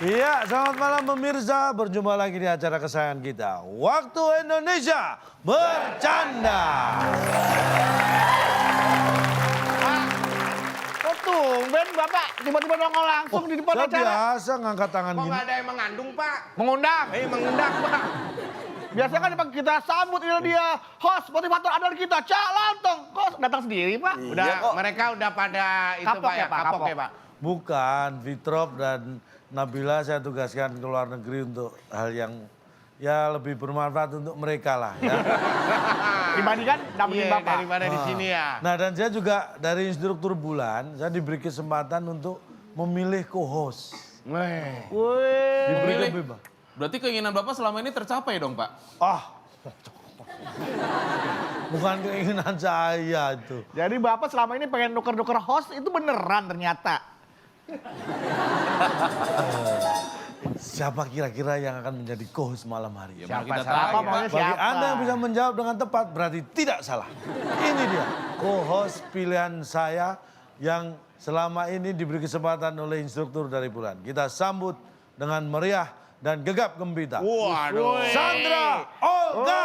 Iya, selamat malam pemirsa. Berjumpa lagi di acara kesayangan kita. Waktu Indonesia Bercanda. Kok tumben Bapak tiba-tiba nongol langsung di depan Saya acara? biasa ngangkat tangan Kok gini. nggak ada yang mengandung, Pak? Mengundang. Mengundang, Pak. Biasanya kan kita sambut ini dia host motivator andalan kita, Cak Lontong. Kok datang sendiri Pak? Udah, mereka udah pada itu Kapok Pak ya, Pak, kapok kapok. ya, Pak. Bukan, Fitrop dan Nabila saya tugaskan ke luar negeri untuk hal yang ya lebih bermanfaat untuk mereka lah ya. Dibandingkan dampingin Iya, Bapak. daripada di sini ya. Nah dan saya juga dari instruktur bulan, saya diberi kesempatan untuk memilih co-host. Weh. Wih. Diberi Memilih. kebebas. Berarti keinginan Bapak selama ini tercapai dong, Pak? Ah, bukan keinginan saya itu. Jadi Bapak selama ini pengen nuker-nuker host itu beneran ternyata. Siapa kira-kira yang akan menjadi co-host malam hari? Ya, mana Siapa kita saja? tahu. maunya Bagi siapa? Anda yang bisa menjawab dengan tepat berarti tidak salah. Ini dia co-host pilihan saya yang selama ini diberi kesempatan oleh instruktur dari bulan. Kita sambut dengan meriah dan gegap gempita. Waduh. Sandra Olga.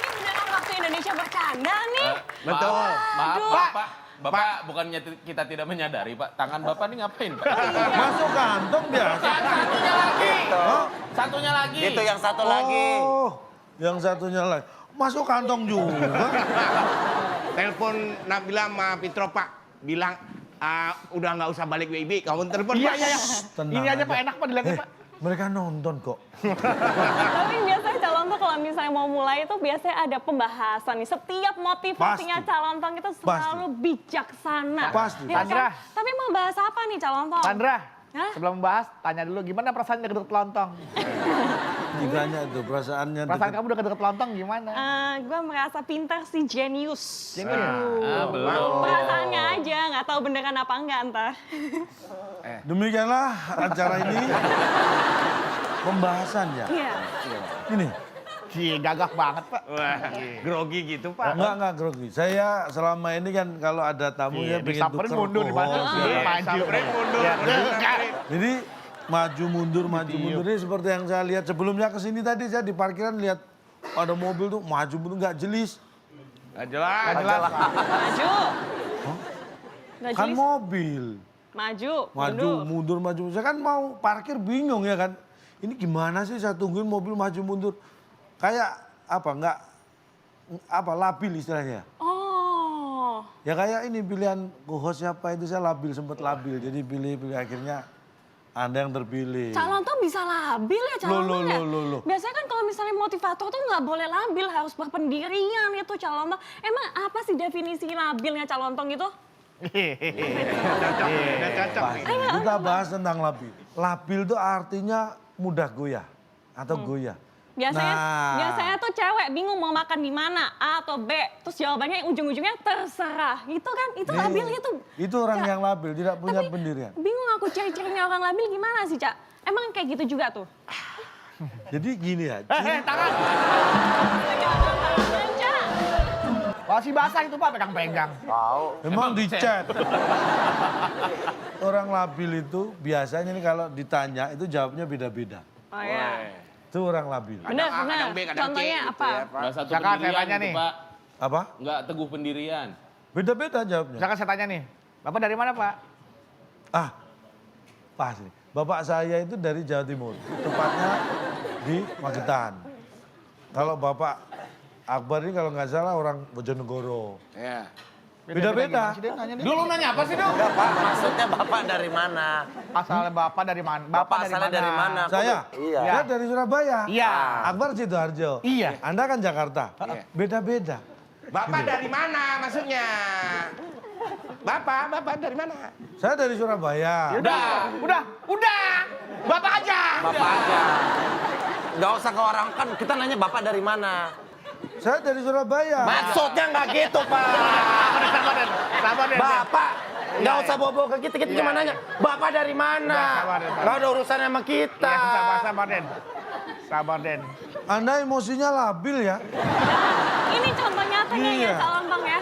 Ini beneran waktu Indonesia bercanda nih. Betul. Maaf, Aduh. Bapak bukannya kita tidak menyadari, Pak. Tangan Bapak ini ngapain, Pak? Masuk kantong biasa. Satunya lagi. Satunya lagi. Itu yang satu lagi. Oh, yang satunya lagi. Masuk kantong juga. Telepon Nabila sama Fitro, Pak. Bilang, udah nggak usah balik WIB, kamu telepon, Iya, Pak. iya, iya. Tenang Ini aja aja. Pak enak Pak dilihatin Pak. Mereka nonton kok. Tapi biasanya calon tuh kalau misalnya mau mulai itu biasanya ada pembahasan nih. Setiap motivasinya Pasti. calon tong itu selalu bijaksana. Pasti. Ya kan? Sandra. Tapi mau bahas apa nih calon tong? Sandra, Hah? sebelum membahas, tanya dulu gimana perasaannya deket lontong? Ditanya itu perasaannya. Perasaan deket- kamu deket-deket lontong gimana? Gue merasa pintar sih, jenius. Belum. Perasaannya aja, nggak tahu beneran apa enggak ntar. Demikianlah acara ini. Pembahasannya. Iya. Ini. Cie, gagah banget Pak. Wah, grogi gitu, Pak. Enggak grogi. Saya selama ini kan kalau ada tamu ya pengen disamperin tuker mundur di mana? co-host, Iya, ya. maju. Samperin mundur. Iya, mundur, iya. samperin. Jadi maju mundur ini seperti yang saya lihat sebelumnya ke sini tadi saya di parkiran lihat ada mobil tuh maju mundur nggak jelas. Nggak jelas. Nggak jelas Pak. Maju. Nggak Kan jelas. mobil. Maju. Maju, mundur, maju. Saya kan mau parkir bingung ya kan. Ini gimana sih saya tungguin mobil maju mundur. Kayak apa labil istilahnya. Oh. Ya kayak ini pilihan co-host siapa itu saya labil, sempat labil. Jadi pilih akhirnya Anda yang terpilih. Calon tuh bisa labil ya calon tuh ya? Loh. Biasanya kan kalau misalnya motivator tuh nggak boleh labil, harus berpendirian itu calon tuh. Emang apa sih definisi labilnya calon tong itu? Udah cocok nih. Kita bahas tentang labil. Labil itu artinya mudah goyah atau goyah. Biasanya, Nah. biasanya tuh cewek bingung mau makan di mana, A atau B. Terus jawabannya ujung-ujungnya terserah. Gitu kan, itu labil itu. Itu orang Cak. yang labil, tidak punya Tapi pendirian. bingung aku ciri-cirinya orang labil gimana sih, Cak? Emang kayak gitu juga tuh? Jadi gini ya, Tangan. Cak. Masih basah itu Pak, pegang-pegang. Tahu. memang di chat. Orang labil itu biasanya nih kalau ditanya itu jawabnya beda-beda. Oh ya. Itu orang labil. Benar, Kadang A, benar. kadang B, kadang C Contohnya gitu apa? ya, Pak. Nggak satu Silakan, saya pendirian tanya gitu, nih. Pak. Apa? Nggak teguh pendirian. Beda-beda jawabnya. Misalkan saya tanya nih, Bapak dari mana Pak? Ah, pas nih. Bapak saya itu dari Jawa Timur, tepatnya di Magetan. Kalau Bapak Akbar ini kalau nggak salah orang Bojonegoro. Ya. Beda-beda. gimana sih, dia nanya nih? Dulu nanya apa sih, Dok? Enggak Pak, maksudnya Bapak dari mana? Asalnya Bapak dari mana? Bapak asalnya dari mana? Saya? Iya. Saya dari Surabaya. Iya. Akbar Sidoarjo. Iya. Anda kan Jakarta. Iya. Beda-beda. Bapak dari mana maksudnya? Bapak dari mana? Saya dari Surabaya. Udah. Bapak aja. Bapak aja. Nggak usah ke orang, kan kita nanya Bapak dari mana. Saya dari Surabaya. Maksudnya nggak gitu, Pak. Sabar, Den. Sabar, Den. Bapak, nggak usah bawa-bawa ke kita. Kita cuma nanya, Bapak dari mana? Udah, sabar, Den. Nggak ada urusan sama kita. Ya, sabar, Den. Sabar, Den. Anda emosinya labil ya. Ini contoh nyatanya Iya. ya Cak Lontong ya.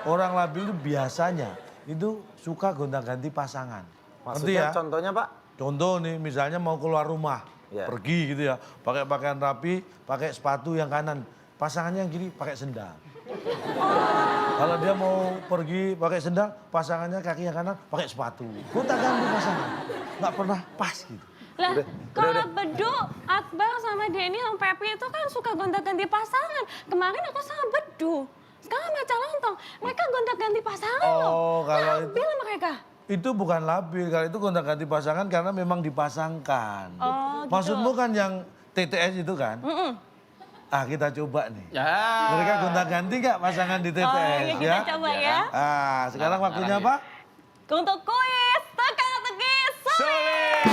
Orang labil itu biasanya itu suka gonta-ganti pasangan. Ngerti Maksudnya ya? contohnya, Pak? Contoh nih, misalnya mau keluar rumah, Iya. pergi gitu ya, pakai pakaian rapi, pakai sepatu yang kanan, pasangannya yang kiri pakai sendal. Kalau dia mau pergi pakai sendal, pasangannya kaki yang kanan pakai sepatu. Gonta-ganti pasangan, nggak pernah pas gitu. Lah, kalau Bedu, Akbar sama Denny sama Pepi itu kan suka gonta-ganti pasangan. Kemarin aku sama Bedu. Sekarang sama Cak Lontong. Mereka gonta-ganti pasangan loh. Oh, kalau itu- Labil mereka. Itu bukan labil, kalau itu gonta-ganti pasangan karena memang dipasangkan. Oh, gitu. Maksudmu kan yang TTS itu kan? Ah, kita coba nih. Ya. Mereka gonta-ganti nggak pasangan di TTS Oh, iya, kita coba ya. Ah, sekarang waktunya apa? Untuk kuis teka-teki sulit.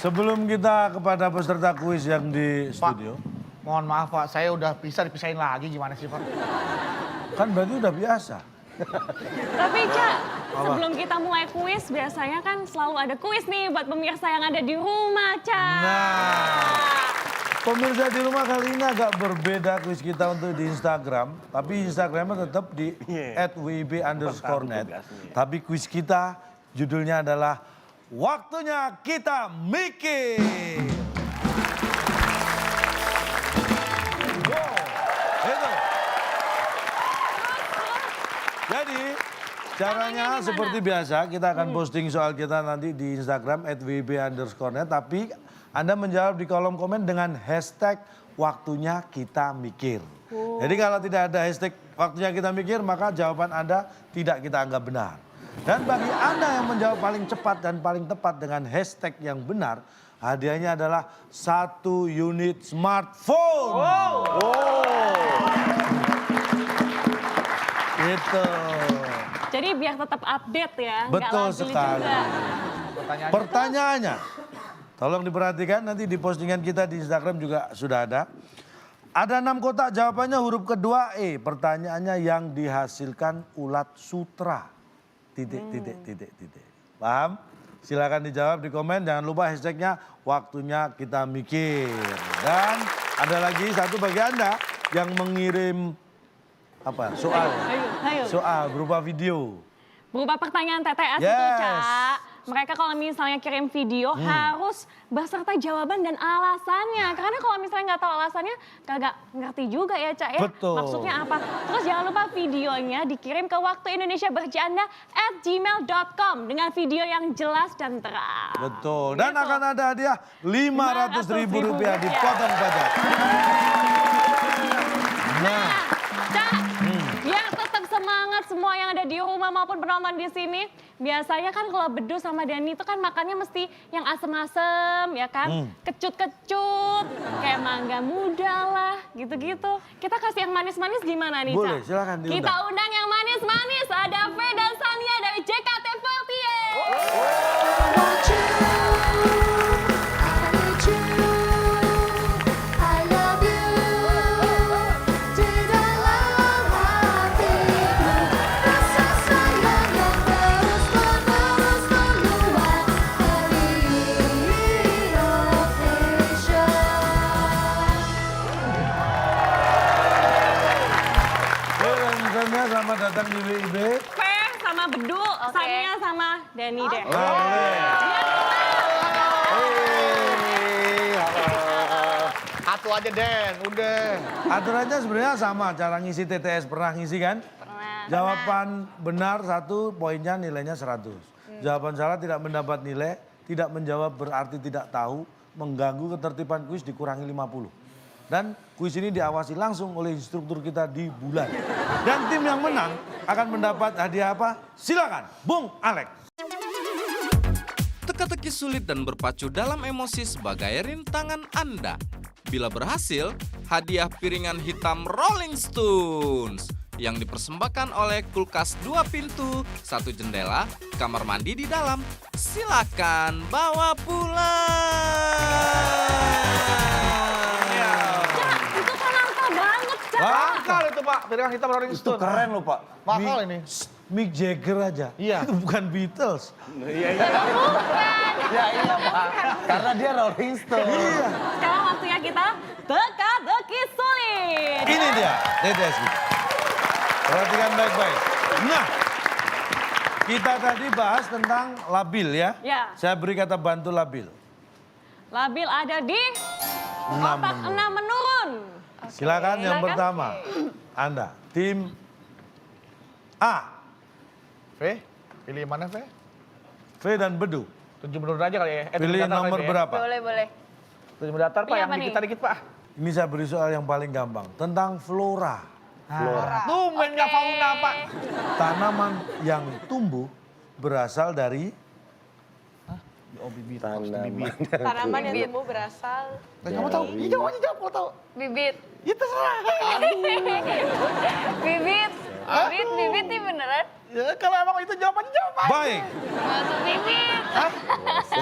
Sebelum kita kepada peserta kuis yang di studio, Mohon maaf, Pak. Saya udah bisa dipisahin lagi. Gimana sih, Pak? kan berarti udah biasa. Tapi Cak, sebelum kita mulai kuis, biasanya kan selalu ada kuis nih buat pemirsa yang ada di rumah, Cak. Nah, pemirsa di rumah kali ini agak berbeda kuis kita untuk di Instagram. Tapi Instagramnya tetap di @wib_net. Tapi kuis kita judulnya adalah Waktunya Kita Mikir. Wow, itu. Jadi caranya gimana? seperti biasa, kita akan posting soal kita nanti di Instagram @wib_net. Tapi Anda menjawab di kolom komen dengan hashtag Waktunya Kita Mikir. Jadi kalau tidak ada hashtag Waktunya Kita Mikir, maka jawaban Anda tidak kita anggap benar. Dan bagi Anda yang menjawab paling cepat dan paling tepat dengan hashtag yang benar, hadiahnya adalah 1 unit smartphone. Gitu. Jadi biar tetap update ya. nggak Betul labil sekali. juga. Pertanyaannya, tolong diperhatikan nanti di postingan kita di Instagram juga sudah ada. Ada 6 kotak, jawabannya huruf kedua E. Pertanyaannya yang dihasilkan ulat sutra. Titik. Paham? Silakan dijawab di komen. Jangan lupa hashtagnya Waktunya Kita Mikir. Dan ada lagi satu bagi Anda yang mengirim apa? Soal. Ayo. Soal berupa video. Berupa pertanyaan TTS itu, Yes. Cak. Mereka kalau misalnya kirim video harus beserta jawaban dan alasannya. Karena kalau misalnya nggak tahu alasannya, kagak ngerti juga ya, Cak ya. Betul. Maksudnya apa. Terus jangan lupa videonya dikirim ke waktuindonesiabercanda@gmail.com dengan video yang jelas dan terang. Betul. Dan Gitu. akan ada hadiah Rp500.000 dipotong pajak. Nah, Cak, biar tetap semangat semua yang ada di rumah maupun penonton di sini. Biasanya kan kalau Bedu sama Dani itu kan makannya mesti yang asem-asem ya kan. Kecut-kecut, kayak mangga muda lah gitu-gitu. Kita kasih yang manis-manis gimana nih, Boleh, Cak? silakan diundang. Kita undang yang manis-manis. Ada V dan Sania dari JKT48. selamat datang di WIB. V sama Bedu, Sania sama Dani deh. Nah, boleh. Satu aja, Den. Udah. Aturannya sebenarnya sama, cara ngisi TTS. Pernah ngisi kan? Pernah. Jawaban benar 1, poinnya nilainya 100. Jawaban salah tidak mendapat nilai, tidak menjawab berarti tidak tahu, mengganggu ketertiban kuis dikurangi 50. Dan kuis ini diawasi langsung oleh instruktur kita di Bulan. Dan tim yang menang akan mendapat hadiah apa? Silakan, Bung Alex. Teka-teki sulit dan berpacu dalam emosi sebagai rintangan Anda. Bila berhasil, hadiah piringan hitam Rolling Stones yang dipersembahkan oleh kulkas 2 pintu, 1 jendela, kamar mandi di dalam. Silakan bawa pulang. Itu kan langka banget, Cak. Mahal itu Pak, piringan hitam Rolling Itu Stone. keren loh Pak. Mahal ini. Mick Jagger aja. Iya. Itu bukan Beatles. Ya iya Pak, karena dia Rolling Stone. Iya. Sekarang waktunya kita teka-teki sulit. Ini dia, Dedes. Perhatikan baik-baik. Nah, kita tadi bahas tentang labil ya. Ya. Saya beri kata bantu labil. Labil ada di 6 kotak 6 menurun. Silakan yang Silakan. pertama. Anda, tim A, V, pilih yang mana V? V dan Bedu. 7 menurun aja kali ya. Pilih tujuh mendatar nomor kali ya. berapa? Boleh. 7 mendatar Pak, Pilih yang apa nih? dikit-dikit Pak. Ini saya beri soal yang paling gampang. Tentang flora. Tumben nggak fauna Pak. Tanaman yang tumbuh berasal dari Oh bibit. Tanaman yang tumbuh berasal Kamu tahu? Iya jawab aja jawab kalau tahu. bibit. Ya terserah. Bibit. Bibit nih beneran. Ya kalau emang itu jawabannya jawab aja. baik. Masuk bibit.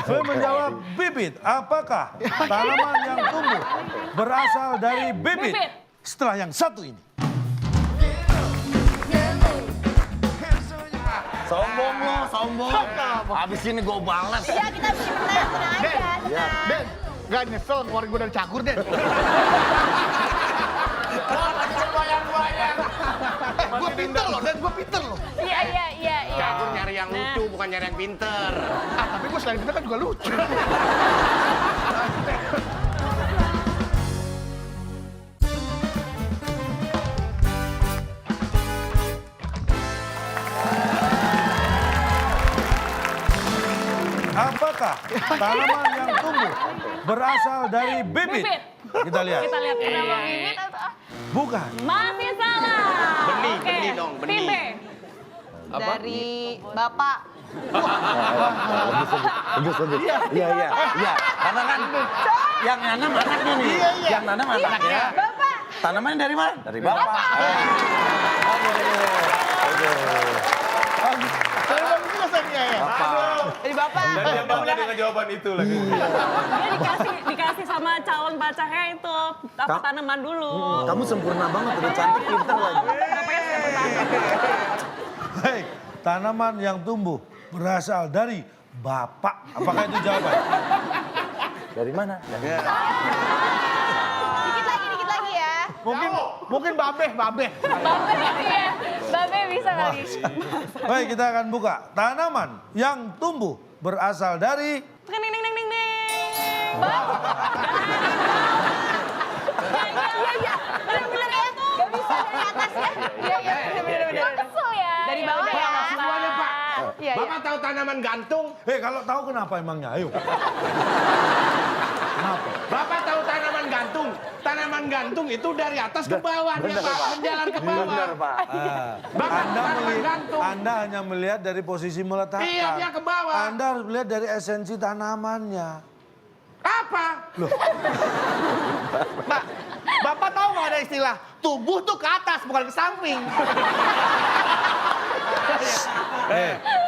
V menjawab bibit. Apakah tanaman yang tumbuh berasal dari bibit? Bibit. Setelah yang satu ini. Sombong lo, sombong. Habis ini gue balas. Ya kita bisa menang aja. Den, gak nyesel keluarin gue dari cakur Den. Gue pinter loh Den, gue pinter loh. Iya. Cakur nyari yang lucu, bukan nyari yang pinter. Ah tapi gue selain pinter kan juga lucu. Apakah tanaman yang tumbuh berasal dari bibit? Bibit. Kita lihat. Kita lihat Kenapa ini. bibit atau Bukan. Masih salah. Benih, Oke. benih dong, benih. Tim B. dari bapak? Iya. Karena kan yang nanam anaknya nih. Yang nanam anaknya. Bapak. Tanamannya dari mana? Dari bapak. Saya bagus juga saya ya. Dari bapak. Dan dia bangga dengan jawaban itu lagi. Dia dikasih sama calon pacarnya itu apa tanaman dulu. Kamu sempurna banget, udah cantik, pinter lagi. Baik, tanaman yang tumbuh berasal dari bapak. Apakah itu jawaban? Dari mana? Dikit lagi ya. Mungkin babeh. Babe ya. Babe bisa kali. Baik, kita akan buka. Tanaman yang tumbuh berasal dari Ding ding ding ding ding. Iya. Bener-bener itu. Gak bisa dari atas ya. Iya. Bener-bener. Kesel ya. Dari bawah ya. Semuanya Pak. Iya. Bapak tahu tanaman gantung? kalau tahu kenapa emangnya? Ayo. Kenapa? Bapak tahu tanaman gantung? Tanaman gantung itu dari atas ke bawah dia Pak, menjalan ke bawah. Bener, Pak. Bapak Anda, tanaman gantung. Anda hanya melihat dari posisi meletakkan. Iya, dia ke bawah. Anda harus melihat dari esensi tanamannya. Apa? Pak, Bapak tahu nggak ada istilah tubuh tuh ke atas bukan ke samping.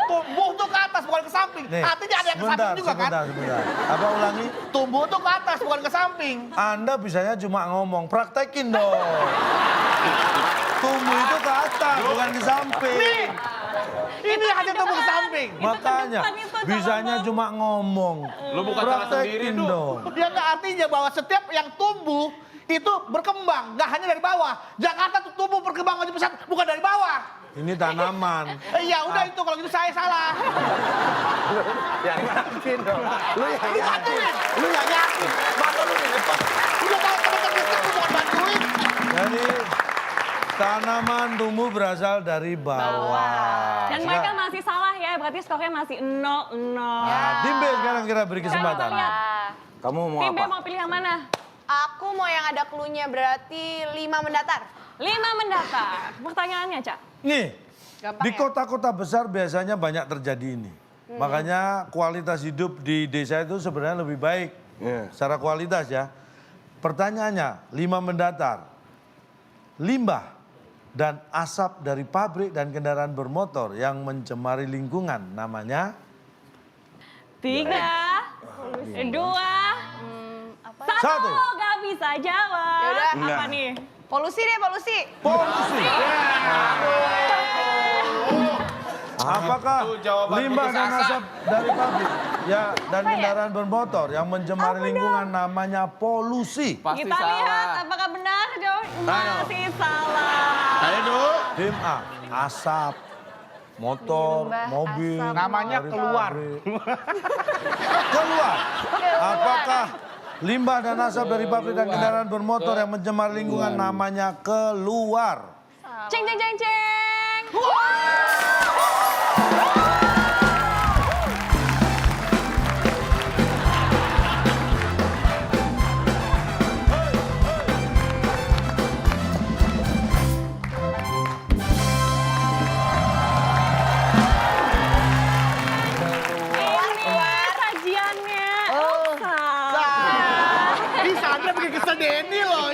Tumbuh tuh ke atas bukan ke samping. Nih, Artinya ada yang ke samping juga kan? sebentar. Apa ulangi? Tumbuh tuh ke atas bukan ke samping. Anda bisanya cuma ngomong, praktekin dong. Tumbuh itu ke atas, bukan ke samping. Nih, ini hanya tumbuh ke samping. Makanya, depan itu, bisanya Bang. cuma ngomong. Lu bukan salah sendiri, Praktekin Du. dong. Dia nggak artinya bahwa setiap yang tumbuh itu berkembang, nggak hanya dari bawah. Jakarta tuh tumbuh berkembang maju pesat bukan dari bawah. Ini tanaman. Ya udah itu kalau gitu saya salah. Yang yakin dong. Lu yang Lu yakin. bantuin, lu nggak yakin. Bantu lu di depan. Udah tahu teman itu bukan bantuin. Jadi, tanaman tumbuh berasal dari bawah. Dan mereka masih salah ya, berarti skornya masih 0-0. Nah, tim B sekarang kita beri kesempatan. Kita lihat. Kamu mau Tim B apa? mau pilih yang mana? Aku mau yang ada clue-nya berarti 5 mendatar. 5 mendatar. Pertanyaannya, Cak. Nih, Gampang di ya? kota-kota besar biasanya banyak terjadi ini. Makanya kualitas hidup di desa itu sebenarnya lebih baik. Iya. Secara kualitas ya. Pertanyaannya, 5 mendatar. Limbah dan asap dari pabrik dan kendaraan bermotor yang mencemari lingkungan namanya 3, 2, 1. Satu. Gak bisa jawab. Yaudah. Apa nih? Polusi deh, polusi. polusi. Apakah Itu jawaban limbah putus dan asa. asap dari pabrik dan kendaraan bermotor yang mencemari lingkungan namanya polusi? Pasti Kita lihat salah. apakah benar jawab. Masih salah. Ayo dulu. Tim A, asap, motor, Limbah, mobil. asap, Namanya dari keluar. pabrik. Keluar. Apakah limbah dan asap dari pabrik dan kendaraan bermotor yang mencemari lingkungan namanya keluar? Ceng ceng ceng ceng. Ini sajiannya Elsa. Ih, Sandra bikin kesel Denny loh.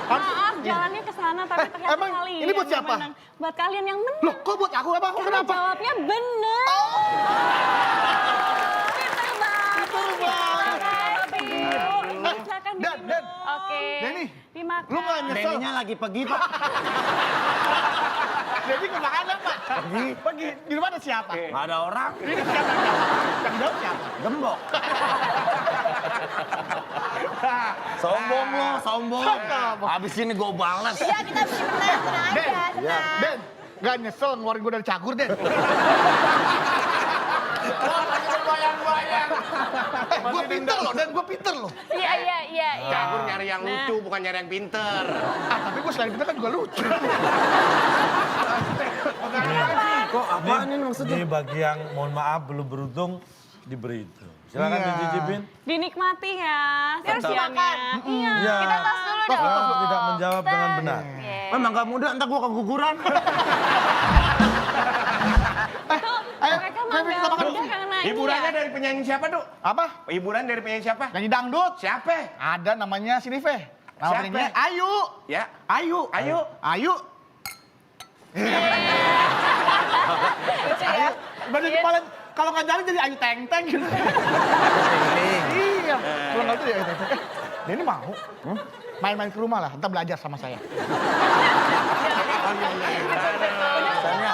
Maaf, jalannya ke sana tapi ternyata emang kalian ini buat yang siapa? menang. Buat kalian yang menang. Loh, kok buat aku apa? Kok Karena kenapa? jawabnya benar. Pinter banget. Silakan Dan, diminum. Oke. Denny, Dimakan. lu nggak nyesel? Denny-nya lagi pergi, Pak. Denny kemana, Pak? Pergi. Di rumah ada siapa? Nggak ada orang. Ini siapa yang jawab? Yang jawab siapa? Gembok. Sombong lo, sombong. Habis ini gue balas. Iya, kita mesti menang. Tenang Den, aja, tenang. Den, gak nyesel ngeluarin gue dari cagur, Den. Gue pinter loh, Den, gue pinter loh. Iya, iya, iya. Cagur nyari yang lucu, bukan nyari yang pinter. Ah, tapi gue selain pinter kan juga lucu. Kok apaan ini maksudnya? Ini bagi yang mohon maaf belum beruntung diberi itu. Silakan Iya. dicicipin. Dinikmati ya Harus sajiannya. dimakan. Iya. Ya. Kita tos dulu dong. Kalau tidak menjawab dengan benar. Iya. Emang gak mudah, ntar gue keguguran. Ayo, Mereka kita makan manggil dulu. udah karena ini Hiburannya ya. dari penyanyi siapa, Duk? Apa? Hiburan dari penyanyi siapa? Nyanyi dangdut. Siapa? Ada namanya si Rive. Nama Siapa? penyanyinya Ayu. Ya. Ayu. Ayu. Ayu. Ayu. Berarti kepala kalau nggak jalan jadi Ayu Teng Teng gitu. Iya. Kalau nggak itu ya Ayu Teng Teng. Dia ini mau. Main-main ke rumah lah, ntar belajar sama saya. Misalnya,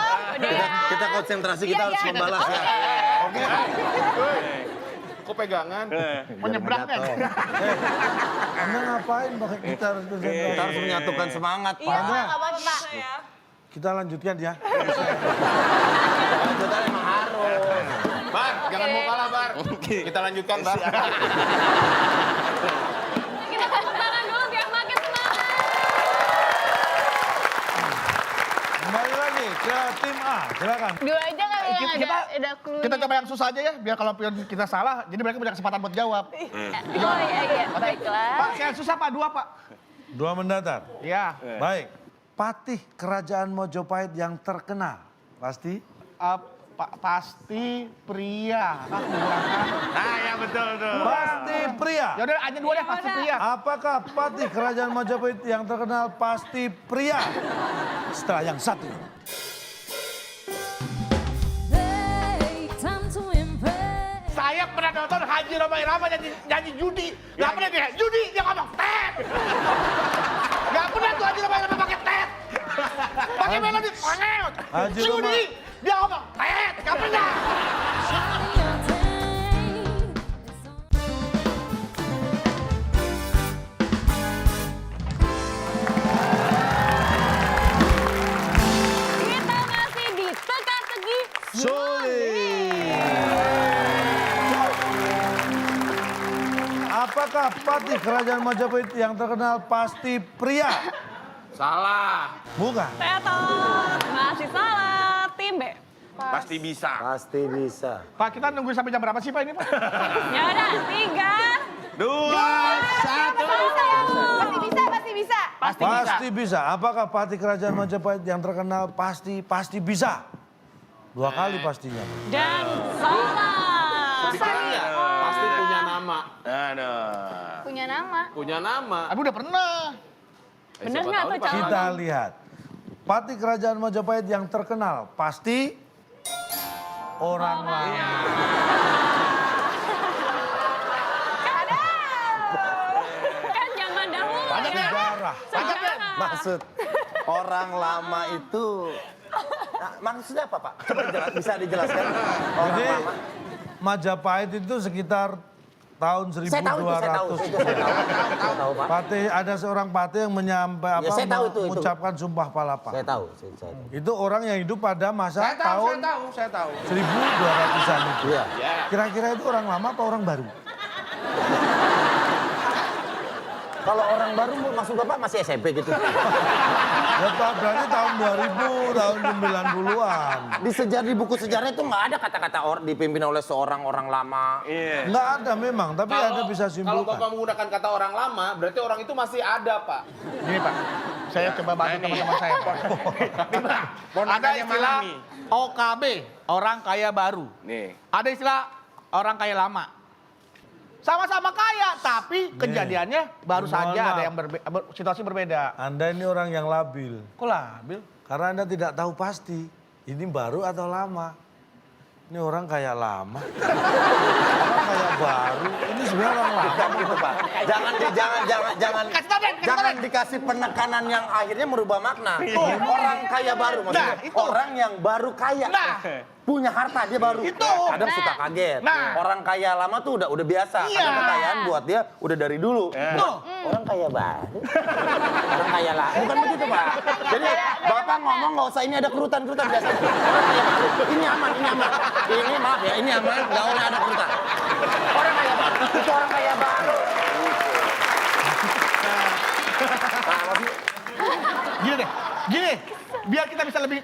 kita konsentrasi, kita harus membalas ya. Oke. Kok pegangan? Mau nyebrang kan? Anda ngapain pakai kita harus konsentrasi? Kita harus menyatukan semangat, Iya, Pak. nggak apa-apa, Pak. Kita lanjutkan ya. Lanjutan emang harus. Bar, jangan mau kalah, Bar. Kita lanjutkan, Bar. Kita tepuk tangan dulu biar makin semangat. Kembali lagi ke tim A. Silakan. Dua aja kali yang ada clue. Kita coba yang susah aja ya, biar kalau pion kita salah, jadi mereka punya kesempatan buat jawab. Oh iya, iya. Baiklah. Pak, yang susah Pak, 2 Pak. 2 mendatar. Iya. Baik. Patih kerajaan Mojopahit yang terkenal. Pasti? Pasti pria. Nah, ya betul tuh. Pasti pria. Ya udah aja 2 deh, pasti pria. Apakah patih kerajaan Majapahit yang terkenal pasti pria? Setelah yang satu. Saya pernah nonton Haji Roma Irama nyanyi judi. Gak pernah dia judi, dia ngomong tet. Gak pernah tuh Haji Roma Irama pakai tet. Pakai melodi tet. Haji Roma- Judi, dia ngomong tet. Gak pernah. Kita masih di teka-teki. Sulit. Apakah patih kerajaan Majapahit yang terkenal pasti pria? Salah. Bukan. Tetot. Masih salah. Tim B. Pasti bisa. Pasti bisa. Pak, kita nungguin sampai jam berapa sih Pak ini Pak? Ya udah, 3, 2, 1. Pasti bisa, pasti bisa. Pasti bisa. Apakah patih kerajaan Majapahit yang terkenal pasti bisa? 2 kali pastinya. dan salah. Pikirannya pasti punya nama. Aduh. Punya nama. Punya nama. Abi udah pernah. Bener siapa nggak tahu tuh nih, Pak. calon? Kita lihat. Patih kerajaan Majapahit yang terkenal pasti orang lain. Kan zaman dahulu ya. Sejarah. Sejarah. Maksud orang lama itu maksudnya apa, Pak? Coba bisa dijelaskan. Orang Jadi lama. Majapahit itu sekitar tahun 1200. Saya tahu itu, saya tahu. Saya tahu, Pak. Patih, ada seorang patih yang menyampaikan Ya, saya tahu itu. mengucapkan sumpah palapa. Saya tahu, saya tahu. Itu orang yang hidup pada masa Saya tahu, tahun saya tahu. 1200-an itu. Iya. Kira-kira itu orang lama apa orang baru? Kalau orang baru maksud Bapak masih SMP gitu. Ya Pak, berarti tahun 2000, tahun 90-an. Di buku sejarah itu nggak ada kata-kata dipimpin oleh seorang orang lama. Iya. Nggak ada memang, tapi Anda bisa Kalau Bapak simpulkan. menggunakan kata orang lama, berarti orang itu masih ada, Pak. Gini Pak, saya coba bantu teman-teman saya. Ada Ponakannya istilah Malami. OKB, orang kaya baru. Nih. Ada istilah orang kaya lama. Sama-sama kaya, tapi kejadiannya baru mohon saja maaf. ada yang situasi berbeda. Anda ini orang yang labil. Kok labil? Karena Anda tidak tahu pasti, ini baru atau lama. Ini orang kayak lama. Orang kayak baru. Ini sebenarnya orang lama. Gitu, Pak. Jangan dikasih penekanan yang akhirnya merubah makna. Orang kaya baru maksudnya. Nah, itu. Orang yang baru kaya. Nah. Punya harta dia baru. Itu. Kadang suka kaget. Nah. Orang kaya lama tuh udah biasa. Iya. Karena kekayaan buat dia udah dari dulu. Tuh. Orang kaya baru. Orang kaya lama. Bukan begitu, Pak. Jadi Bapak ngomong nggak usah ini ada kerutan-kerutan biasa. Orang kaya baru. Ini aman, ini aman. Ini maaf ya, ini aman. Nggak boleh ada kerutan. Orang kaya baru. Itu orang kaya baru. Nah, maksudnya Gini deh, gini. Biar kita bisa lebih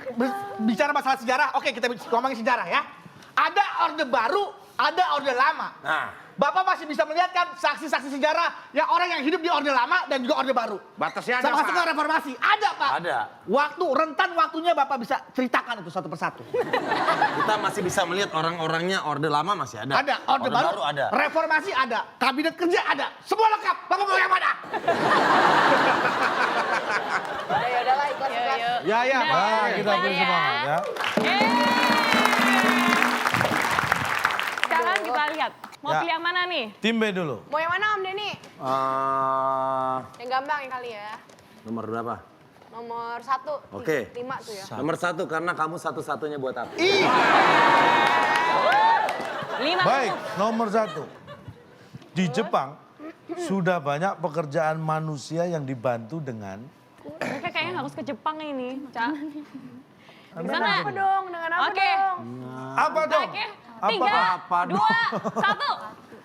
bicara masalah sejarah, oke kita ngomongin sejarah ya. Ada orde baru, ada orde lama. Nah. Bapak masih bisa melihat kan saksi-saksi sejarah yang orang yang hidup di orde lama dan juga orde baru. Batasnya ada, Sama-sama Pak. reformasi. Ada, Pak. Ada. Rentan waktunya Bapak bisa ceritakan itu satu persatu. Kita masih bisa melihat orang-orangnya orde lama masih ada. Ada, orde baru ada. Reformasi ada, kabinet kerja ada. Semua lengkap. Bapak mau yang mana? Yaudah lah, ikhlas. Ya, ya. Nah, kita beri semangat ya. Sekarang kita lihat. Mau Ya. pilih yang mana nih? Tim B dulu. Mau yang mana Om Denny? Yang gampang ya kali ya. Nomor berapa? Nomor 1. Oke. 5 tuh ya. Nomor 1 karena kamu satu-satunya buat aku. 5. Baik, nomor 1. Di Jepang sudah banyak pekerjaan manusia yang dibantu dengan Mereka kayaknya harus ke Jepang ini, Cak. Bisa Dengan nggak? apa dong? Dengan apa Oke. dong? apa dong? Oke. Apa? 3, Apa 2, 1.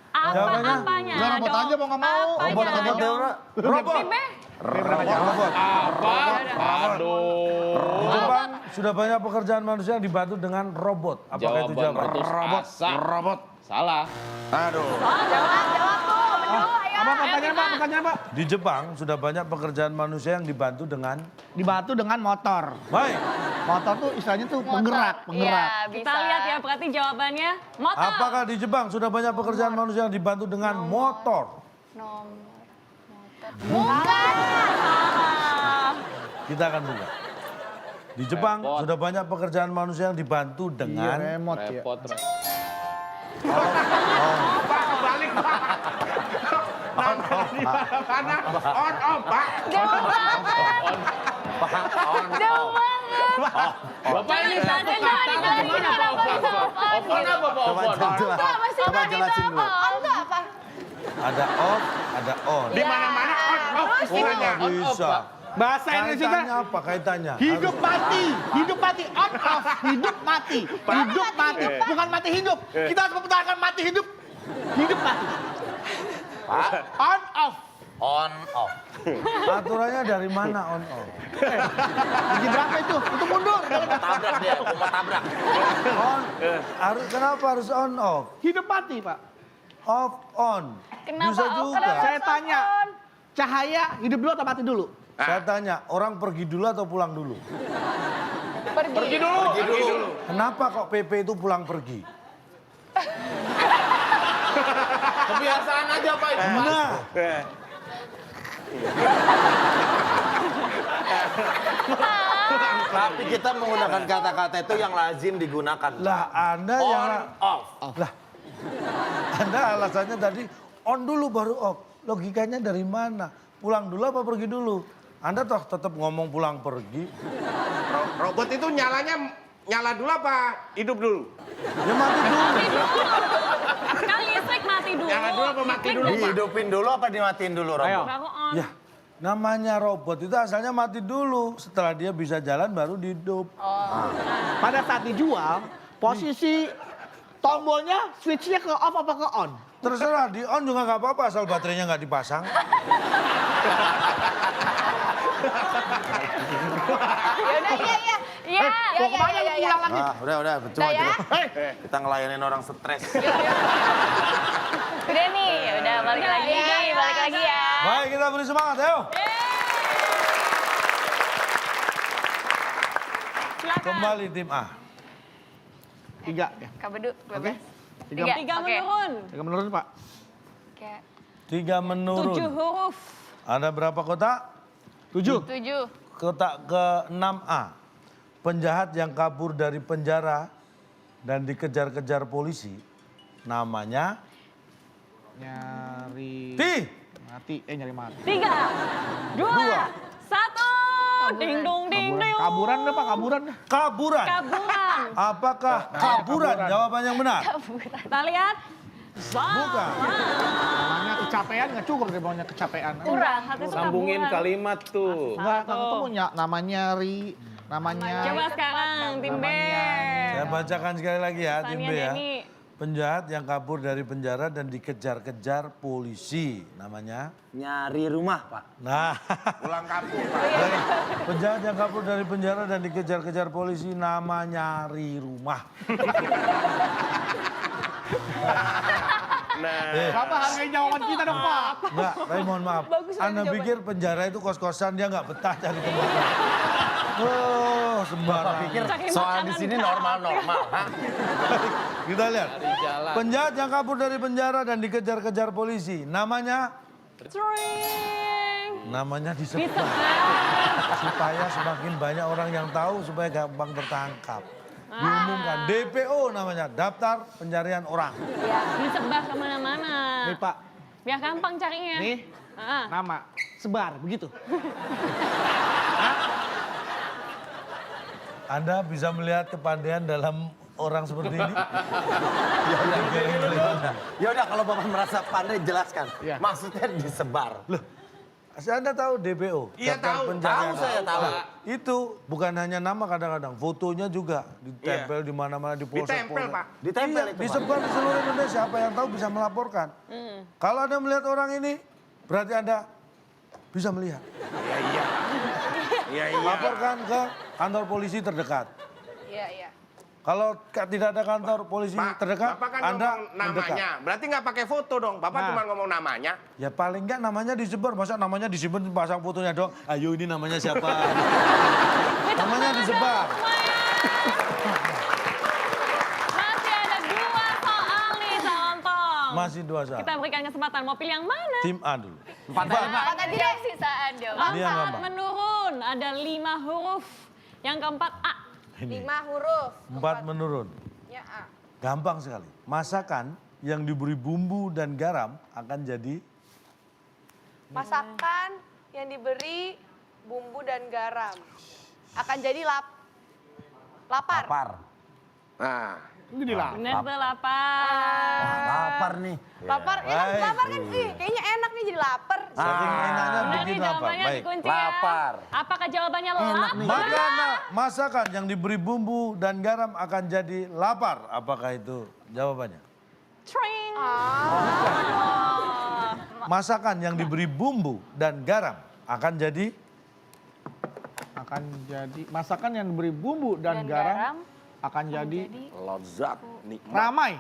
Jawabannya? Apa-apanya? Udah robot dong? aja mau nggak mau. Apanya Robot dong? Robot. Tim B. Robot. Aduh. Di Jepang sudah banyak pekerjaan manusia yang dibantu dengan robot. Apakah itu jawaban? Robot. Robot. Salah. Aduh. Jawab tuh. Berdua ayo. Apa pertanyaan Pak? Pertanyaan Pak? Di Jepang sudah banyak pekerjaan manusia yang dibantu dengan Dibantu dengan motor. baik. Motor tuh istilahnya tuh penggerak. Iya, bisa. Kita lihat ya, berarti jawabannya motor. Apakah di Jepang sudah banyak pekerjaan manusia yang dibantu dengan motor? Nomor. Bukan. Salah. Kita akan buka. Di Jepang Repot. sudah banyak pekerjaan manusia yang dibantu dengan Remote ya. Repot. Pak, kebalik, Pak. Namanya di mana-mana. On, off, Pak. Jauh banget. Jauh banget. Bapak ini Jangan dijelasin, kenapa bisa apa? Opon apa, Pak? Opon? Enggak, masih Coba tadi jelasin itu dulu. apa? On tuh apa? ada off, ada on. Di mana-mana on, off Oh, istilahnya. nggak bisa. Bahasa Indonesia Kaitannya apa kaitannya? hidup mati, hidup mati, on off, hidup mati, hidup mati, bukan mati hidup. Kita harus mempertahankan mati hidup, hidup mati. Pak, On off. on off. Aturannya dari mana on off? Lagi berapa itu? Itu mundur. Tabrak dia, aku mau tabrak. On, kenapa harus on off? Hidup mati Pak. Off on. Kenapa Bisa off? juga. Kenapa? Saya tanya, cahaya hidup dulu atau mati dulu? Saya tanya, orang pergi dulu atau pulang dulu? Pergi. Kenapa kok PP itu pulang pergi? Kebiasaan aja Pak. Nah, Tapi kita menggunakan kata-kata itu yang lazim digunakan. lah Anda yang... off. Lah, Anda alasannya tadi on dulu baru off. Logikanya dari mana? Pulang dulu apa pergi dulu? Anda toh tetap ngomong pulang pergi. Robot itu nyala dulu apa hidup dulu? Ya mati dulu. Kan listrik mati dulu. Nyala dulu apa mati dulu, Pak? Dihidupin dulu apa dimatiin dulu, Robo? Baru on. Ya, namanya robot itu asalnya mati dulu. Setelah dia bisa jalan baru dihidup. Pada saat dijual, posisi tombolnya switchnya ke off apa ke on? Terserah, di on juga nggak apa-apa asal baterainya nggak dipasang. Yaudah, iya. Iya, Mau kemana lu pulang lagi? Ah, udah, cuma Udah ya? Kita ngelayanin orang stres. Udah nih, udah balik lagi ya. Baik, kita beri semangat, ayo. Silakan. Kembali tim A. 3 ya. Kak Bedu, Oke. 12. Tiga Oke. menurun. 3 menurun, Pak. Oke. 3 menurun. 7 huruf. Ada berapa kotak? 7. 7. Kotak ke-6A. Penjahat yang kabur dari penjara dan dikejar-kejar polisi. Namanya Nyari mati. nyari mati. 3, 2, 1. Ding dong ding dong. Kaburan deh, Pak, kaburan deh. Kaburan. Kaburan. Apakah kaburan? Jawaban yang benar. Kita lihat. Bukan. Namanya kecapean nggak cukup dia maunya kecapean. Kurang. Satu Sambungin kaburan. kalimat tuh. Enggak ketemu namanya namanya. Coba sekarang tim B. Saya bacakan sekali lagi ya tim B Tania ya. Denny. Penjahat yang kabur dari penjara dan dikejar-kejar polisi. Namanya? Nyari rumah, Pak. Nah. Pulang kampung, Pak. Penjahat yang kabur dari penjara dan dikejar-kejar polisi namanya nyari rumah. Berapa harganya jawaban kita dong, Pak? Enggak, tapi mohon maaf. Anda pikir penjara itu kos-kosan dia nggak betah cari tempat. Oh, sembarang. Pikir Cari soal di makanan sini kau. normal-normal, ha? Kita lihat. Cari jalan. Penjahat yang kabur dari penjara dan dikejar-kejar polisi. Namanya? Tring. Namanya disebar. Disebar. Supaya semakin banyak orang yang tahu supaya gampang tertangkap. Diumumkan. DPO namanya. Daftar Pencarian Orang. Disebar kemana-mana. Nih, Pak. Biar gampang carinya. Nih, Ah. nama sebar begitu. Anda bisa melihat kepandaian dalam orang seperti ini? Ya udah kalau Bapak merasa pandai jelaskan. Iya. Maksudnya disebar. Loh, Anda tahu DPO? Iya, Daftar tahu. Pencarian Tahu saya Orang. tahu. Itu bukan hanya nama kadang-kadang, fotonya juga ditempel di mana-mana di polsek. Ditempel, Pak. Ditempel Iya, itu, Pak. disebar di seluruh Indonesia. Siapa yang tahu bisa melaporkan. Kalau Anda melihat orang ini, berarti Anda bisa melihat. Iya. Laporkan ke kantor polisi terdekat. Iya. Kalau tidak ada kantor polisi Pak, terdekat, Bapak kan Anda ngomong namanya. mendekat. Berarti nggak pakai foto dong. Bapak cuma ngomong namanya. Ya paling enggak namanya disebar, masa namanya disimpan pasang fotonya dong. Ayo ini namanya siapa? Namanya disebar. Masih ada 2 soal nih, Sontong. Masih 2 soal. Kita berikan kesempatan, mau pilih yang mana? Tim A dulu. Apa tadi deh? Sisaan jawaban. Ini yang 4 gampang. menurun, ada 5 huruf. Yang keempat A. 5 huruf. 4 menurun. Ya, A. Gampang sekali. Masakan yang diberi bumbu dan garam akan jadi Masakan yang diberi bumbu dan garam akan jadi lapar. Lapar. Nah, Ini lah. Bener tuh, lapar. Lapar nih. Lapar, ya kan Baik. lapar kan kayaknya enak nih jadi lapar. saking enaknya Bener bikin nih apa? jawabannya Baik. kunci ya. Lapar. Apakah jawabannya lapar? Makanan masakan yang diberi bumbu dan garam akan jadi lapar. Apakah itu jawabannya? Tring. Masakan yang diberi bumbu dan garam akan jadi Akan jadi masakan yang diberi bumbu dan garam akan jadi Lezat. Nikmat. ramai.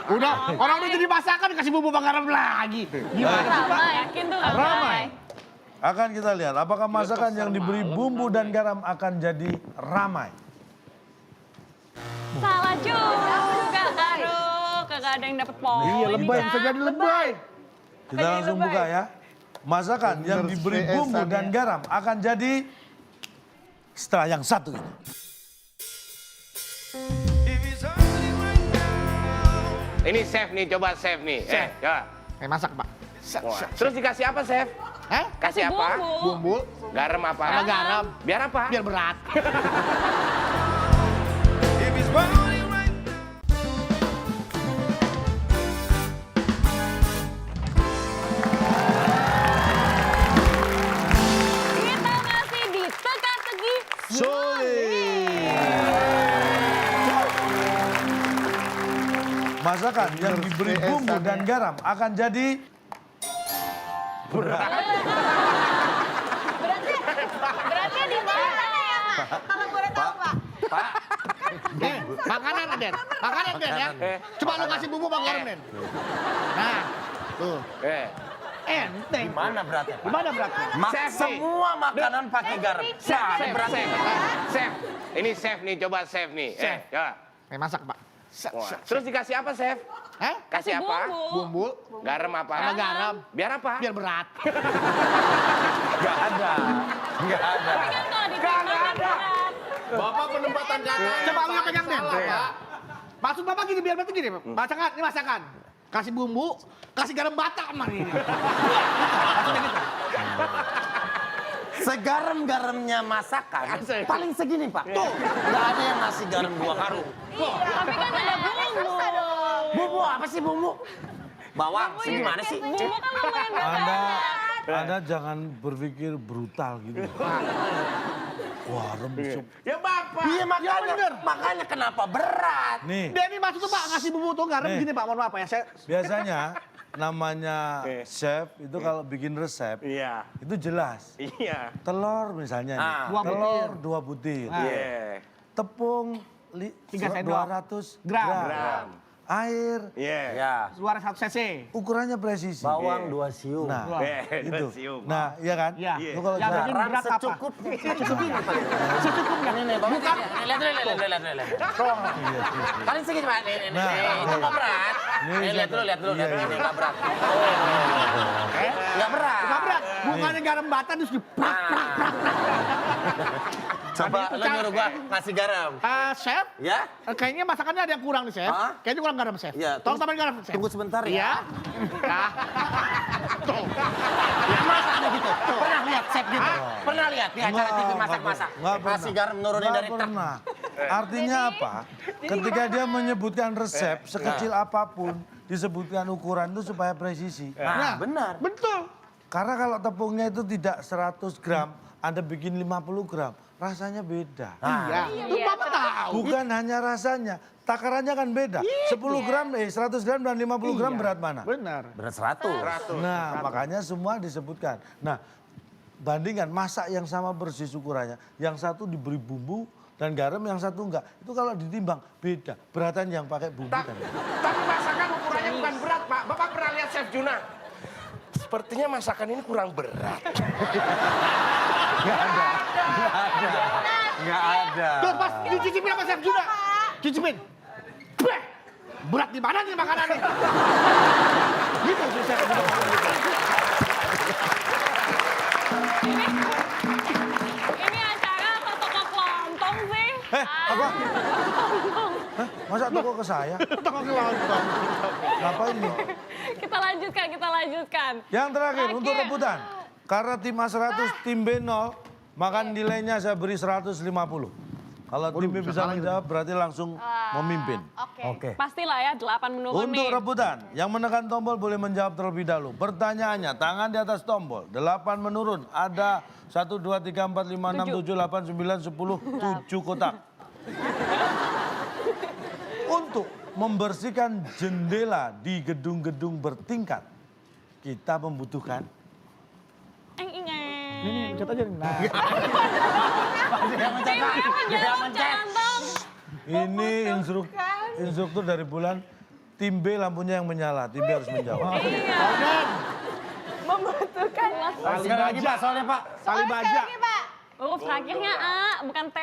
Udah, orang udah jadi masakan kasih bumbu garam lagi. Gimana sih, Pak? Ramai, yakin tuh nggak ramai. Akan kita lihat apakah masakan yang diberi bumbu dan garam akan jadi ramai. Salah juga. Aduh, kagak nggak ada yang dapat poin. Iya, lebay, bisa jadi lebay. Kita langsung buka ya. Masakan yang diberi bumbu dan garam akan jadi setelah yang satu ini. Ini chef nih, coba chef nih. Coba. Masak, Pak. Wah. Terus dikasih apa, chef? Hah? Kasih apa? Bumbu. Garam apa? Sama garam. Biar apa? Biar berat. Kita masih di teka-teki. Masakan yang diberi bumbu dan garam akan jadi Beratnya di mana ya? Kalau boleh tahu, Pak. Makanan, Den. Makanan, Den ya. Coba lu kasih bumbu bang garam, Den. Nah, tuh. Enteng. Gimana beratnya? Pak? Gimana beratnya? Semua makanan pakai garam. Chef. Ini chef nih, coba chef nih. Coba. Masak, Pak. Wah. Terus dikasih apa, chef? Hah? Kasih apa? Bumbu. Garam apa? Sama garam. Biar apa? Biar berat. Nggak ada. Kan kalau ditimbang kan berat. Bapak penempatan kata. Coba lu yang pegang, Den. Salah, Pak. Maksud Bapak gini, biar betul gini. Masakan, ini masakan. Kasih bumbu, kasih garam bata sama ini. Maksudnya gitu. Segaram-garamnya masakan paling segini, Pak. Tuh, nggak ada yang ngasih garam 2 karung. Tapi kan ada bumbu. Bumbu apa sih bumbu? Bawang, segimana sih? Bumbu kan lumayan banyak. Anda jangan berpikir brutal gitu. Wah, sup. Ya Bapak. Iya makanya kenapa berat? Nih, Denny maksud tuh Pak, ngasih bumbu tuh garam Nih. gini Pak, mohon maaf ya. Saya biasanya namanya chef itu kalau bikin resep Iya. itu jelas. Iya. Telur misalnya nih, Dua telur 2 butir. Iya. Tepung 3 sendok. 200 Gram. gram. Air Iya. Ya, Suara 1 cc. ukurannya presisi. bawang 2 siung. Nah, Itu. itu. Nah, iya kan? Iya. Lu kalau Yang jalan- bikin Garam berat apa? secukupnya. Secukupnya. Nih, Bang. Lihat. Paling segini, Pak. Nih. Nah, Itu nggak berat. Nih, Lihat dulu. iya, Nih, iya. nggak berat. Nggak berat. Enggak berat. Bukannya garam bata terus diprak. Coba Tadi itu lu nyuruh gua ngasih garam. Chef, Ya? kayaknya masakannya ada yang kurang nih, Chef. Hah? Kayaknya kurang garam, Chef. Iya, Tolong tambahin garam, Chef. Tunggu sebentar Iya. ya. Nah. Tuh. Ya, masa ada gitu? Pernah lihat chef gitu? Pernah lihat di acara TV masak-masak? Nggak pernah. Kasih garam nurunin Nggak dari truk. pernah. Artinya apa? Ketika dia menyebutkan resep sekecil apapun, disebutkan ukuran itu supaya presisi. Nah, benar. Betul. Karena kalau tepungnya itu tidak 100 gram, Anda bikin 50 gram, rasanya beda. Iya. Lu Bapak tahu. Bukan hanya rasanya, takarannya kan beda. 10 gram, 100 gram dan 50 gram berat mana? Benar. Berat 100. Nah, makanya semua disebutkan. Nah, bandingkan masak yang sama persis ukurannya. Yang satu diberi bumbu dan garam, yang satu enggak. Itu kalau ditimbang beda. Beratan yang pakai bumbu kan. Tapi masakan ukurannya bukan berat, Pak. Bapak pernah lihat Chef Juna? Sepertinya masakan ini kurang berat. Nggak ada. Tuh pas dicicipin sama Chef Juna. Cicipin. Bleh. Berat di mana nih makanannya? Gitu tuh Chef Juna. Ini acara atau toko kelontong sih? Apa? Hah? Masa toko ke saya? Toko kelontong. Ngapain nih? Kita lanjutkan. Yang terakhir Terakhir. untuk rebutan. Karena tim A100, tim B0, maka nilainya saya beri 150. Kalau tim B bisa menjawab berarti langsung memimpin. Oke. Pastilah ya 8 menurun Untuk nih. rebutan, yang menekan tombol boleh menjawab terlebih dahulu. Pertanyaannya, tangan di atas tombol. 8 menurun. Ada 1, 2, 3, 4, 5, 6, 7, 8, 9, 10, 7 kotak. Untuk membersihkan jendela di gedung-gedung bertingkat, kita membutuhkan Ini pencet aja nih. Nah. ini instruktur dari Bulan. Tim B lampunya yang menyala, tim B harus menjawab. Membutuhkan. Sekali lagi, Pak, soalnya, Pak. Tali baja. Lagi, Pak. Huruf terakhirnya A, bukan T.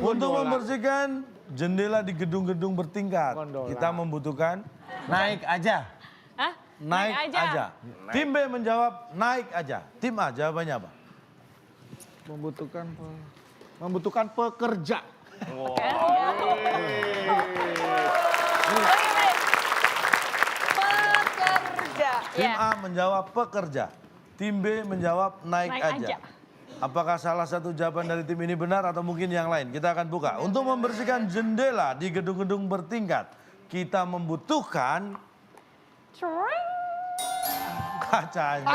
Untuk membersihkan jendela di gedung-gedung bertingkat, Gondola. kita membutuhkan Naik aja. Hah? Naik aja. Tim B menjawab naik aja. Tim A jawabannya apa? Membutuhkan pekerja. Pekerja. Tim Iya. A menjawab pekerja. Tim B menjawab naik Naik aja. aja. Apakah salah satu jawaban dari tim ini benar atau mungkin yang lain? Kita akan buka. Untuk membersihkan jendela di gedung-gedung bertingkat, kita membutuhkan Tring. kacanya.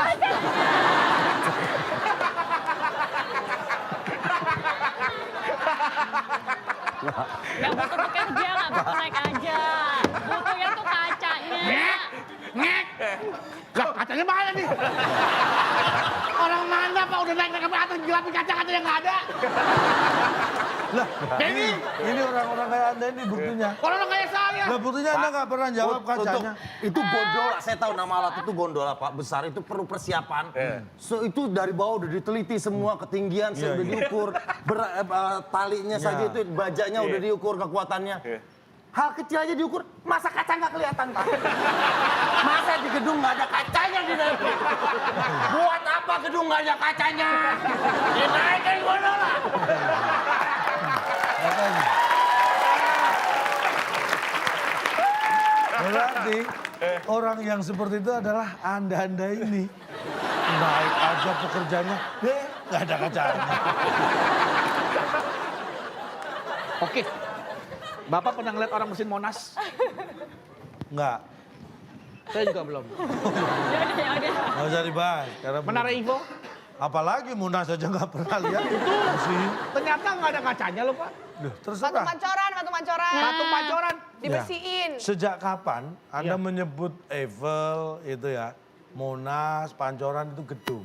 Yang butuh bekerja nggak butuh naik aja. Butuhnya tuh kacanya. Ngek. Lah kacanya mana nih? Orang mana Pak udah naik ke atas gelapin kaca-kacanya nggak ada. Lah, ini orang-orang kayak Anda ini buktinya. Kalau orang kayak saya. Lah buktinya Anda nggak pernah jawab kacanya. Itu gondola, saya tahu nama alat itu gondola Pak, besar itu perlu persiapan. So itu dari bawah udah diteliti semua ketinggian, Iya, udah diukur, talinya saja itu bajanya udah diukur kekuatannya. Hal kecil aja diukur, masa kaca nggak kelihatan Pak? Masa di gedung nggak ada kacanya di dalam? Buat apa gedung nggak ada kacanya? Dinaikin gondola. Makanya. Berarti orang yang seperti itu adalah Anda-Anda ini. Naik aja pekerjaannya, nggak ada kacanya. Oke. Bapak pernah ngeliat orang mesin Monas? Nggak. Saya juga belum. Ya udah. Nggak usah dibahas. Karena Menara Evo? apalagi Munas aja nggak pernah lihat. Itu sih. Ternyata nggak ada kacanya loh Pak. Duh, Batu terserah. pancoran, batu pancoran. Batu pancoran. Dibersihin. Sejak kapan Anda Iya. menyebut Eiffel itu ya, Monas, Pancoran itu gedung?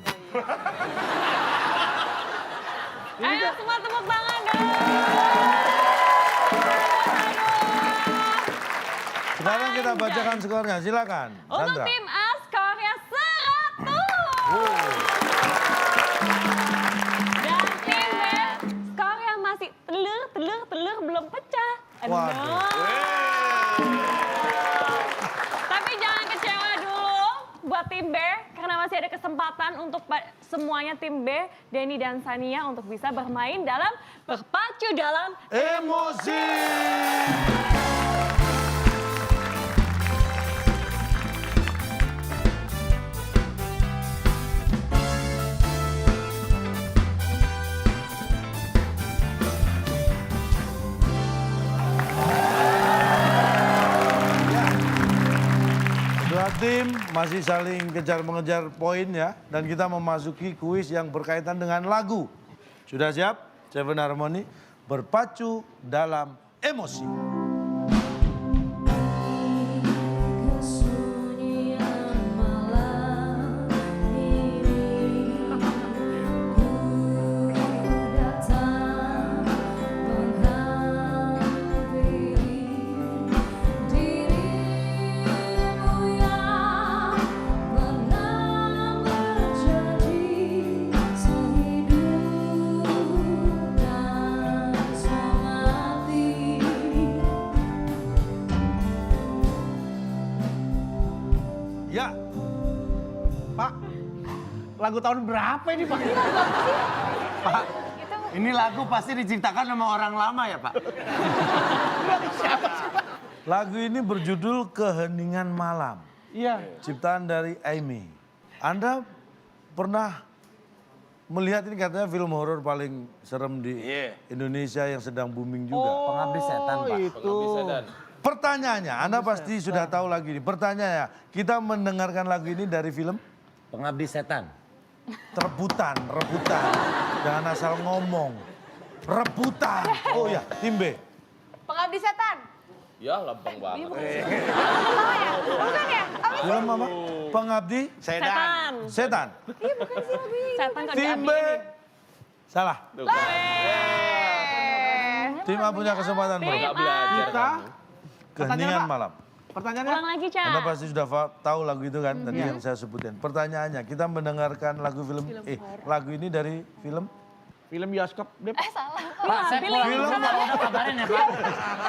Ayo semua tepuk tangan dong. Sekarang kita bacakan skornya, silakan. Untuk Sandra. tim A skornya 100. Dan tim B skornya masih telur belum pecah. Waduh. Tapi jangan kecewa dulu buat tim B karena masih ada kesempatan untuk semuanya tim B, Denny dan Sania untuk bisa bermain dalam berpacu dalam Emosi. Dua tim masih saling kejar-mengejar poin ya. Dan kita memasuki kuis yang berkaitan dengan lagu. Sudah siap? Seven Harmony berpacu dalam emosi. Ya, Pak, lagu tahun berapa ini Pak? Pak, ini lagu pasti diciptakan sama orang lama ya Pak? Siapa sih Pak? lagu ini berjudul Keheningan Malam. Iya. Ciptaan dari Amy. Anda pernah melihat ini katanya film horor paling serem di Indonesia yang sedang booming juga. Pengabdi setan Pak. Itu. Pertanyaannya, Anda pasti sudah tahu lagu ini. Pertanyaannya, kita mendengarkan lagu ini dari film Pengabdi setan. rebutan. Jangan asal ngomong. Rebutan. Oh ya, tim B. Pengabdi setan. Ya gampang banget. Oh ya? Bukan ya? Apa sih? Film apa? Pengabdi setan. Setan. Iya bukan sih lebih. Setan kan Tim B. Salah. Tim A punya kesempatan Tim bro. A. Belajar Kita. Keheningan Pak. malam. Pertanyaannya? Ulang lagi, Ca. Anda pasti sudah tahu lagu itu kan, tadi yang saya sebutin. Pertanyaannya, kita mendengarkan lagu film, lagu ini dari film Film bioskop. Beb. Salah. Pak, saya pulang dulu, Pak. Udah kabarin ya, Pak.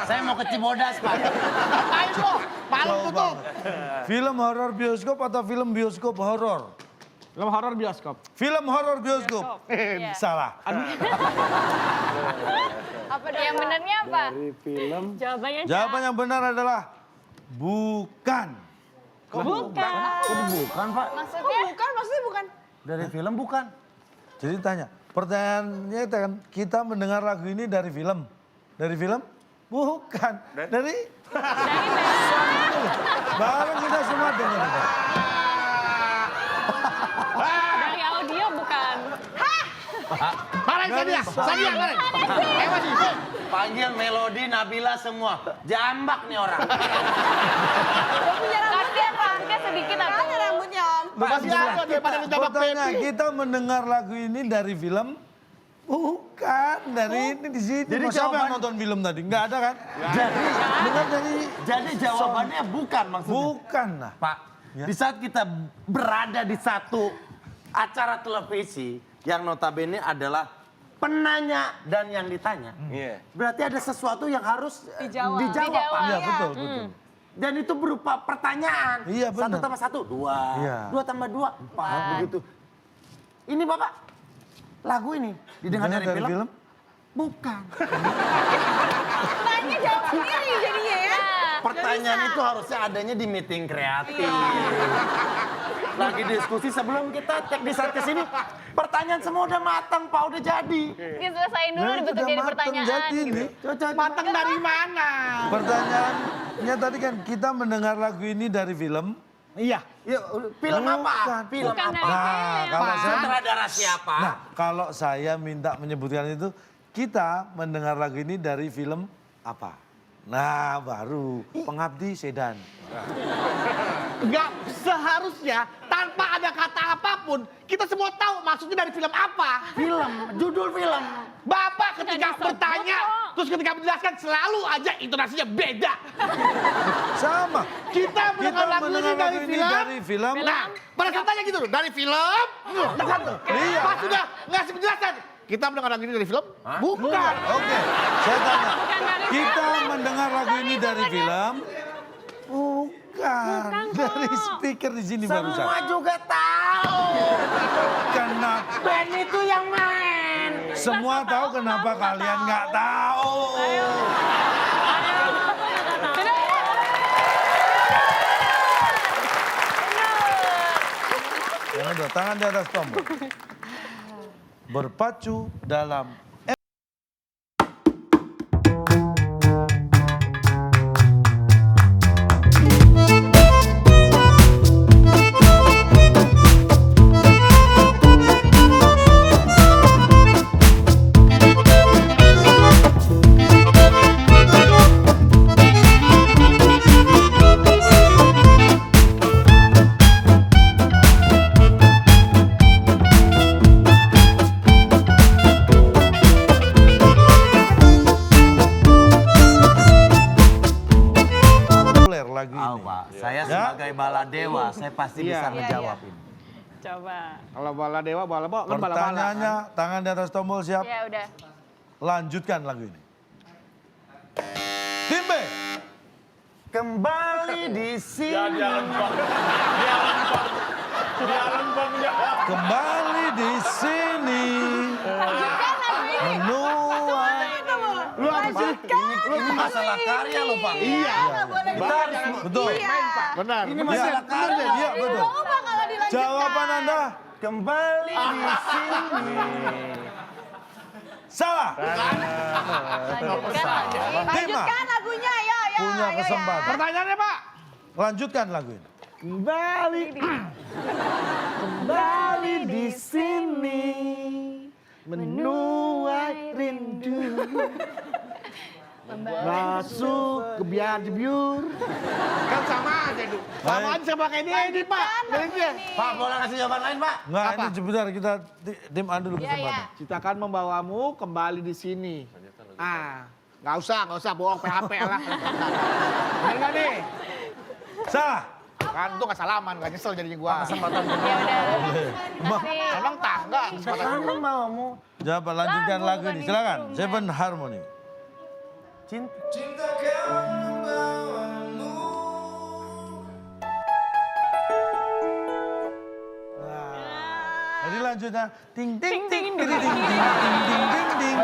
Saya mau ke Cibodas, Pak. Ngapain lo? Malam Jauh tutup. banget. Film horor bioskop atau film bioskop horor? Film horor bioskop. Film horor bioskop. Iya. Salah. Apa dia? Yang benernya apa? Jawabannya Jawaban yang benar adalah bukan. bukan. Bukan, Pak. Maksudnya? Maksudnya bukan. Dari film bukan. Jadi tanya, pertanyaannya itu kan kita mendengar lagu ini dari film. Dari film? Bukan. Dari bareng kita semua dengar. Dari audio bukan. Marahin Sadia. Sadia, marahin. Masih. Panggil Melody, Nabila semua. Jambak nih orang. Kasihan rangka sedikit atau? Ada rambutnya Om. Masih ada daripada menjawab Pertanyaan, Pepi. kita mendengar lagu ini dari film? Bukan, dari ini di sini. Jadi Siapa yang jawaban- nonton film tadi? Enggak ada kan? Dengar dari Jadi jawabannya bukan maksudnya. bukan lah. Pak, Ya. di saat kita berada di satu acara televisi yang notabene adalah penanya dan yang ditanya. Berarti ada sesuatu yang harus dijawab, Pak. Iya, betul, betul. Dan itu berupa pertanyaan. Iya, benar. 1 tambah 1, 2. Iya. 2 tambah 2, 4. Begitu. Ini Bapak, lagu ini didengar Dengar dari film? Bukan. Nanya jawab sendiri jadinya ya. Pertanyaan itu harusnya adanya di meeting kreatif. Lagi diskusi sebelum kita cek di saat kesini. Pertanyaan semua udah matang, Pak, udah jadi. Diselesain dulu Nah, dibentuk sudah jadi mateng pertanyaan. jadi gitu. ini. Matang dari mana? Pertanyaannya tadi kan kita mendengar lagu ini dari film. Iya. Ya, film apa? Bukan. Film Bukan apa? dari Nah, film. kalau saya Sutradara siapa? Nah, kalau saya minta menyebutkan itu, kita mendengar lagu ini dari film apa? Nah, baru Pengabdi Sedan. Enggak seharusnya tanpa ada kata apapun, kita semua tahu maksudnya dari film apa. Film, judul film. Bapak ketika disebut bertanya, kok. terus ketika menjelaskan selalu aja intonasinya beda. Sama. Kita mendengar lagu ini mendengar dari lagu ini film. dari film. Nah, pada saat tanya gitu loh, dari film. Bukan tuh. Iya. Pas sudah ngasih penjelasan, kita mendengar lagu ini dari film? Bukan. Oke, saya tanya. Bukan dari Kita mendengar lagu ini dari film? Bukan. Dari speaker di sini Semua barusan. juga tahu. Kenapa? Band itu yang main. Semua tahu kenapa kalian nggak tahu? Yang kedua, tangan di atas tombol. Berpacu dalam populer lagu ini. Tahu, Pak. Saya sebagai baladewa, saya pasti bisa ngejawab ini. Coba. Kalau bala dewa, bala bo, kan bala bala. Pertanyaannya, tangan di atas tombol siap? Ya udah. Lanjutkan lagu ini. Tim B. Kembali di sini. Kembali di sini. Menuai. Lu apa sih? Ini masalah karya loh, Pak. Iya. Kita harus Betul. Benar. Ini Iya, masalah karya. iya betul. Coba kalau dilanjutkan. Jawaban Anda Kembali di sini. salah. Lanjutkan lagi. Tim A Lanjutkan lagunya, ayo, ayo. punya ayo, kesempatan. Pertanyaannya, Pak. Lanjutkan lagu ini. Kembali di sini. Menuai rindu. Masuk ke biar jebyur. Kan sama aja, Du. Sama aja sama kayak dia ini, Pak. Liriknya. Pak, boleh kasih jawaban lain, Pak? Enggak, ini sebentar kita tim A dulu kesempatan. Citakan membawamu kembali di sini. Nggak usah bohong PHP lah. Bener nggak nih? Salah. Kan tuh nggak salaman, nggak nyesel jadinya gua. Kesempatan Ya udah. Emang Kasih. Emang tangga. Sekarang maumu Coba lanjutkan Lagu, lagu bukan ini. Silakan. instrumen. Seven Harmony. Cinta. Jadi lanjutnya ting ting Ting, ting ting, ting ting ting ting ting ting.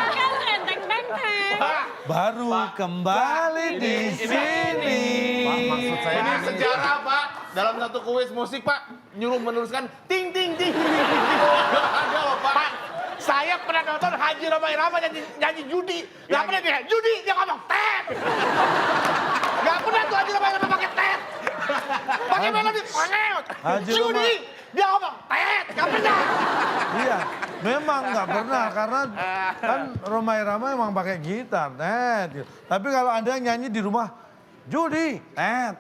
Kan renteng benteng. Baru kembali di sini. Maksud saya Ini sejarah Pak, dalam satu kuis musik Pak, nyuruh menuliskan ting ting ting. Ada loh Pak. Saya pernah nonton Haji Roma Irama nyanyi judi. Gak pernah dia judi, dia ngomong tet. Gak pernah tuh Haji Roma Irama pakai tet. Pakai melodi pengeut. Haji Roma- Judi, dia ngomong tet. Gak pernah. Iya, memang nggak pernah karena kan Roma Irama emang pakai gitar, net. Tapi kalau Anda yang nyanyi di rumah, Judi, net.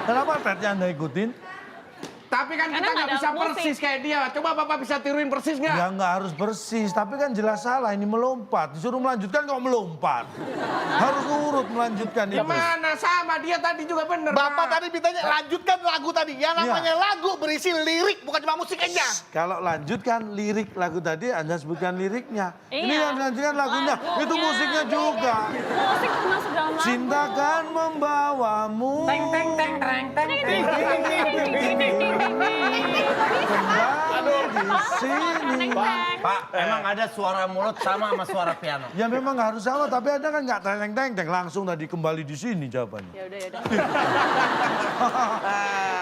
Kenapa tetnya Anda ikutin? Tapi kan kita Karena nggak ada bisa musik. persis kayak dia. Coba Bapak bisa tiruin persis nggak? Ya nggak harus persis, tapi kan jelas salah ini melompat. Disuruh melanjutkan kok melompat. Harus urut melanjutkan itu. Gimana sama dia tadi juga bener. Bapak Pak. tadi mintanya lanjutkan lagu tadi. Yang namanya lagu berisi lirik, bukan cuma musik aja. Kalau lanjutkan lirik lagu tadi, Anda sebutkan liriknya. Ini Iya. yang dilanjutkan lagunya, itu Lagunya. musiknya juga. Musik masuk dalam lagu. Cinta kan membawamu. Teng teng teng teng teng. Kembali di sini. Pak, emang ada suara mulut sama suara piano. Ya memang harus sama, tapi Anda kan nggak teng-teng-teng. Langsung tadi kembali di sini jawabannya. Ya udah.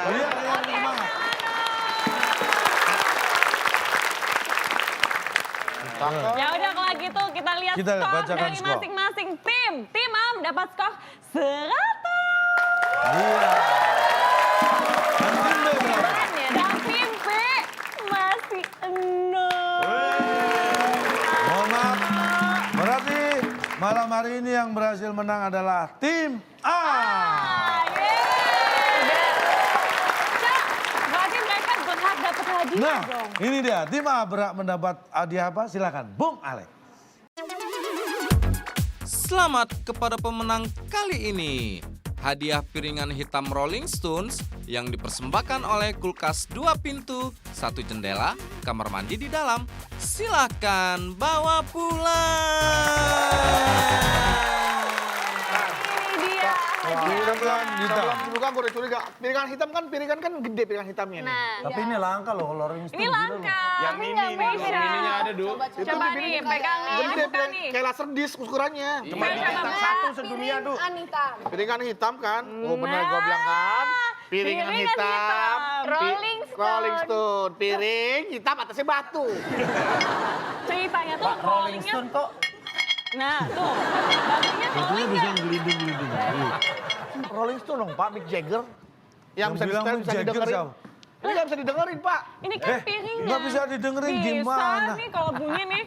Iya, iya, memang. Ya udah kalau gitu kita lihat Kita skor bacakan dari skor. masing-masing tim. Tim Am dapat skor 100. Iya. Dan tim B berapa? Dan tim B masih 0. Mohon maaf. Berarti malam hari ini yang berhasil menang adalah tim A. Berarti mereka berhak dapat hadiah Nah, dong. ini dia. Tim A berhak mendapat hadiah apa? Silakan, Bung Alex. Selamat kepada pemenang kali ini. Hadiah piringan hitam Rolling Stones yang dipersembahkan oleh kulkas 2 pintu, 1 jendela, kamar mandi di dalam. Silakan bawa pulang. Ini dia. Piringan hitam. Sebelum dibuka gue udah curiga. Piringan hitam kan, piringan kan gede piringan hitamnya nih. Nah, Tapi ini langka loh kalau Rolling Stone. ini langka. Yang Ini ini nggak nih, bisa. ininya ada, Du. Coba nih, pegang nih, Gede, buka piringan, nih. kayak laser disc ukurannya. Cuma dicetak satu sedunia, Du. Anita. Piringan hitam kan? Oh bener gue bilang kan. Piringan piringan hitam. hitam. Rolling Stone. Rolling Stone. Piring hitam atasnya batu. Ceritanya tuh Pak, Rolling rollingnya. Stone kok Nah, tuh. Batunya Tentunya rolling bisa nggak? ngelindung-ngelindung. Rolling Stone dong Pak, Mick Jagger. Yang bisa bilang di-setel, Mick bisa Jagger didengerin. siapa? Ini nggak bisa didengerin Pak. Ini kan piringnya. nggak bisa didengerin, gimana? Bisa nih kalau bunyi nih.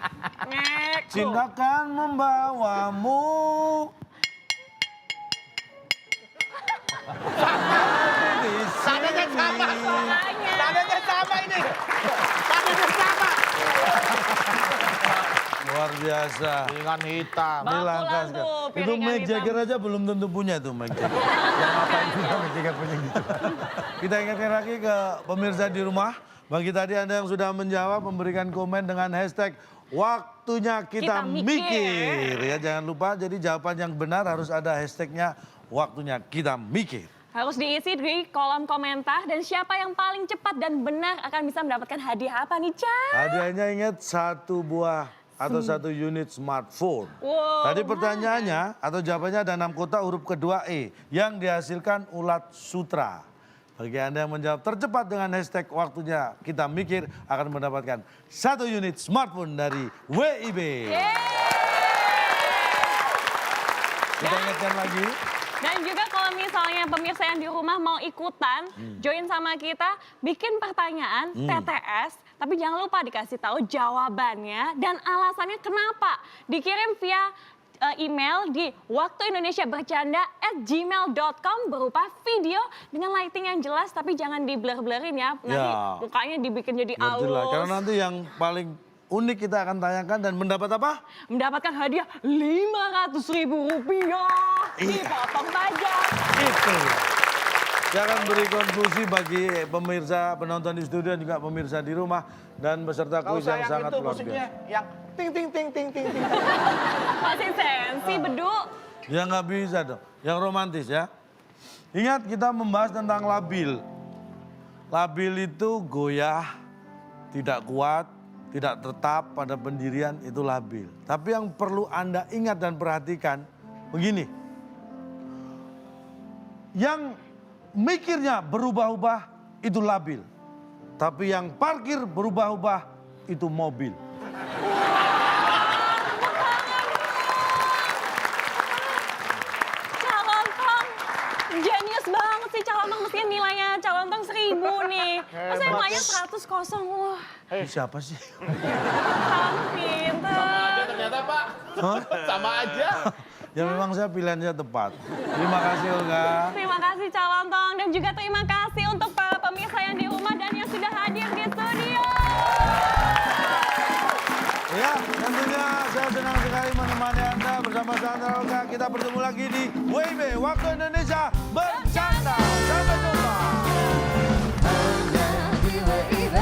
Ngek. tuh. Cinta kan membawamu. Di Nadanya sini. sama. Suaranya. Nadanya sama ini. Nadanya sama. Luar biasa. Piringan hitam. Ini Bawa langka pulang sekali. tuh, Itu piringan Mick hitam. Jagger aja belum tentu punya tuh Mick Jagger. Yang ngapain juga Mick Jagger punya gitu. Kita ingatkan lagi ke pemirsa di rumah. Bagi tadi Anda yang sudah menjawab, memberikan komen dengan hashtag waktunya kita Kita mikir. mikir. Ya jangan lupa, jadi jawaban yang benar harus ada hashtagnya waktunya kita mikir. Harus diisi di kolom komentar dan siapa yang paling cepat dan benar akan bisa mendapatkan hadiah apa nih, Cak? Hadiahnya ingat 1 buah atau 1 unit smartphone. Wow, Tadi pertanyaannya atau jawabannya ada 6 kota huruf kedua E yang dihasilkan ulat sutra. Bagi Anda yang menjawab tercepat dengan hashtag waktunya kita mikir akan mendapatkan 1 unit smartphone dari WIB. Kita ingatkan lagi. Dan juga kalau misalnya pemirsa yang di rumah mau ikutan, join sama kita, bikin pertanyaan TTS, tapi jangan lupa dikasih tahu jawabannya dan alasannya kenapa. Dikirim via email di waktuindonesiabercanda@gmail.com berupa video dengan lighting yang jelas, tapi jangan di blur-blurin ya. Nanti Ya. mukanya dibikin jadi Biar jelas. Karena halus. nanti yang paling unik kita akan tayangkan dan mendapat apa? Mendapatkan hadiah Rp500.000 Iya. dipotong pajak. Itu. Saya akan beri konklusi bagi pemirsa, penonton di studio dan juga pemirsa di rumah. Dan beserta Kau kuis yang sayang sangat itu luar musiknya biasa. yang ting ting ting ting ting ting. Masih sensi, Bedu. Ya nggak bisa dong, yang romantis ya. Ingat kita membahas tentang labil. Labil itu goyah, tidak kuat, tidak tetap pada pendirian, itu labil. Tapi yang perlu Anda ingat dan perhatikan, begini. Yang mikirnya berubah-ubah itu labil. Tapi yang parkir berubah-ubah itu mobil. Calontong, jenius banget sih Calontong. Mestinya nilainya Calontong 1000 nih. Masa nilainya 100 kosong, wah. Ini siapa sih? Kamu pinter. Ada ternyata Pak. Hah? Sama aja. Ya memang saya pilihannya tepat. Terima kasih Olga. Terima kasih Calontong dan juga terima kasih untuk para pemirsa yang di rumah dan yang sudah hadir di studio. Ya, tentunya saya senang sekali menemani Anda bersama Sandra Olga. Kita bertemu lagi di WIB Waktu Indonesia Bercanda. Sampai jumpa. Hanya di WIB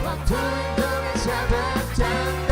Waktu Indonesia Bercanda.